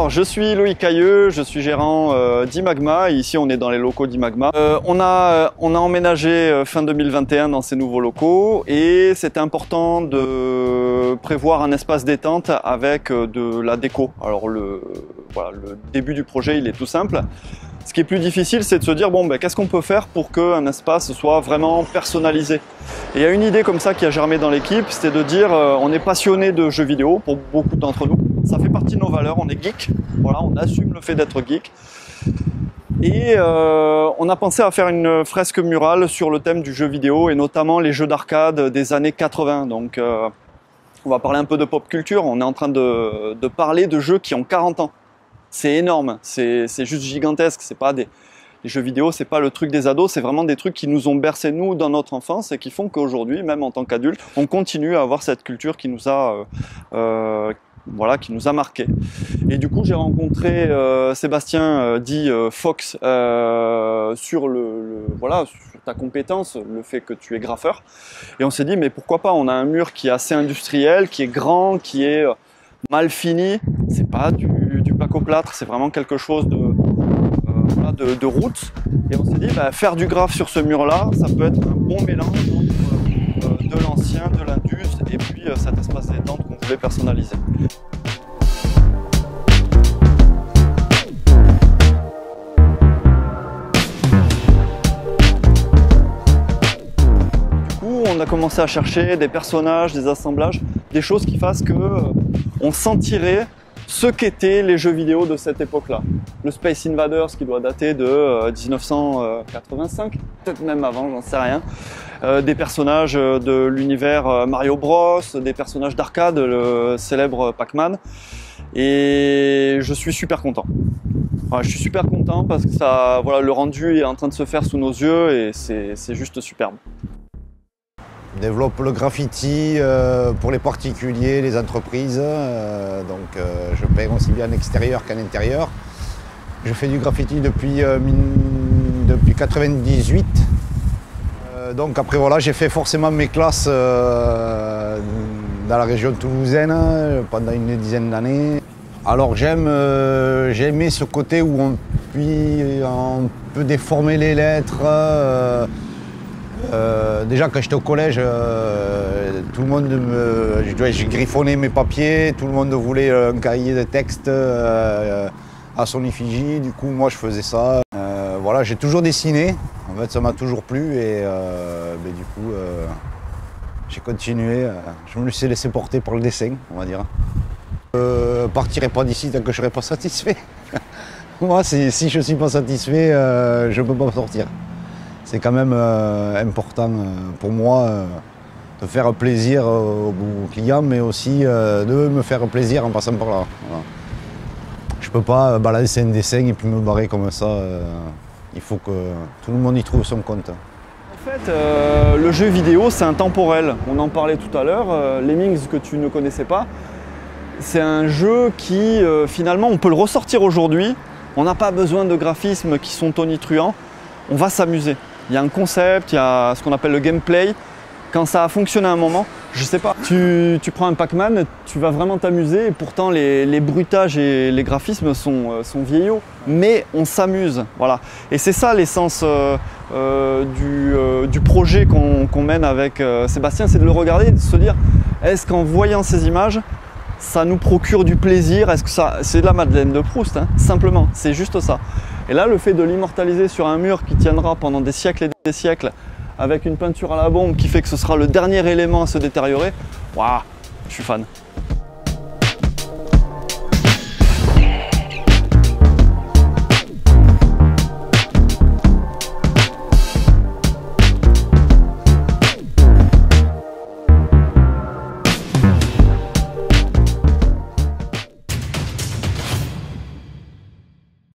Alors, je suis Loïc Cailleux, je suis gérant d'Imagma. Ici, on est dans les locaux d'Imagma. On a emménagé fin 2021 dans ces nouveaux locaux et c'était important de prévoir un espace détente avec de la déco. Alors, voilà, le début du projet, il est tout simple. Ce qui est plus difficile, c'est de se dire, bon, ben, qu'est-ce qu'on peut faire pour qu'un espace soit vraiment personnalisé? Et il y a une idée comme ça qui a germé dans l'équipe, c'était de dire, on est passionné de jeux vidéo, pour beaucoup d'entre nous. Ça fait partie de nos valeurs, on est geek, voilà, on assume le fait d'être geek. Et on a pensé à faire une fresque murale sur le thème du jeu vidéo, et notamment les jeux d'arcade des années 80. Donc, on va parler un peu de pop culture, on est en train de parler de jeux qui ont 40 ans. C'est énorme, c'est juste gigantesque, c'est pas les jeux vidéo, c'est pas le truc des ados, c'est vraiment des trucs qui nous ont bercé nous dans notre enfance et qui font qu'aujourd'hui, même en tant qu'adultes, on continue à avoir cette culture qui nous a, voilà, qui nous a marqué. Et du coup, j'ai rencontré Sébastien dit Fox sur voilà, sur ta compétence, le fait que tu es graffeur. Et on s'est dit, mais pourquoi pas, on a un mur qui est assez industriel, qui est grand, qui est mal fini, c'est pas du placo-plâtre, c'est vraiment quelque chose voilà, de route. Et on s'est dit, bah, faire du graphe sur ce mur-là, ça peut être un bon mélange entre de l'ancien, de l'indus, et puis cet espace détente qu'on voulait personnaliser. Du coup, on a commencé à chercher des personnages, des assemblages, des choses qui fassent que on sentirait ce qu'étaient les jeux vidéo de cette époque-là. Le Space Invaders qui doit dater de 1985, peut-être même avant, j'en sais rien. Des personnages de l'univers Mario Bros, des personnages d'arcade, le célèbre Pac-Man. Et je suis super content. Voilà, je suis super content parce que ça, voilà, le rendu est en train de se faire sous nos yeux et c'est juste superbe. Je développe le graffiti pour les particuliers, les entreprises, donc je peins aussi bien en extérieur qu'en intérieur. Je fais du graffiti depuis 98. Donc après voilà, j'ai fait forcément mes classes dans la région toulousaine pendant une dizaine d'années. Alors j'aimais ce côté où on peut déformer les lettres. Déjà quand j'étais au collège, tout le monde je griffonnais mes papiers, tout le monde voulait un cahier de texte à son effigie, du coup moi je faisais ça. Voilà, j'ai toujours dessiné, en fait ça m'a toujours plu et du coup j'ai continué, je me suis laissé porter par le dessin, on va dire. Je partirai pas d'ici tant que je serai pas satisfait. Moi si je suis pas satisfait, je peux pas sortir. C'est quand même important pour moi de faire plaisir aux clients, mais aussi de me faire plaisir en passant par là. Voilà. Je ne peux pas balancer un dessin et puis me barrer comme ça. Il faut que tout le monde y trouve son compte. En fait, le jeu vidéo, c'est intemporel. On en parlait tout à l'heure. Lemmings, que tu ne connaissais pas, c'est un jeu qui, finalement, on peut le ressortir aujourd'hui. On n'a pas besoin de graphismes qui sont tonitruants. On va s'amuser. Il y a un concept, il y a ce qu'on appelle le gameplay. Quand ça a fonctionné à un moment, je sais pas, tu prends un Pac-Man, tu vas vraiment t'amuser et pourtant les bruitages et les graphismes sont vieillots. Mais on s'amuse, voilà. Et c'est ça l'essence du projet qu'on mène avec Sébastien, c'est de le regarder et de se dire, est-ce qu'en voyant ces images, ça nous procure du plaisir? Est-ce que c'est de la Madeleine de Proust, hein, simplement, c'est juste ça. Et là, le fait de l'immortaliser sur un mur qui tiendra pendant des siècles et des siècles, avec une peinture à la bombe qui fait que ce sera le dernier élément à se détériorer, waouh, je suis fan.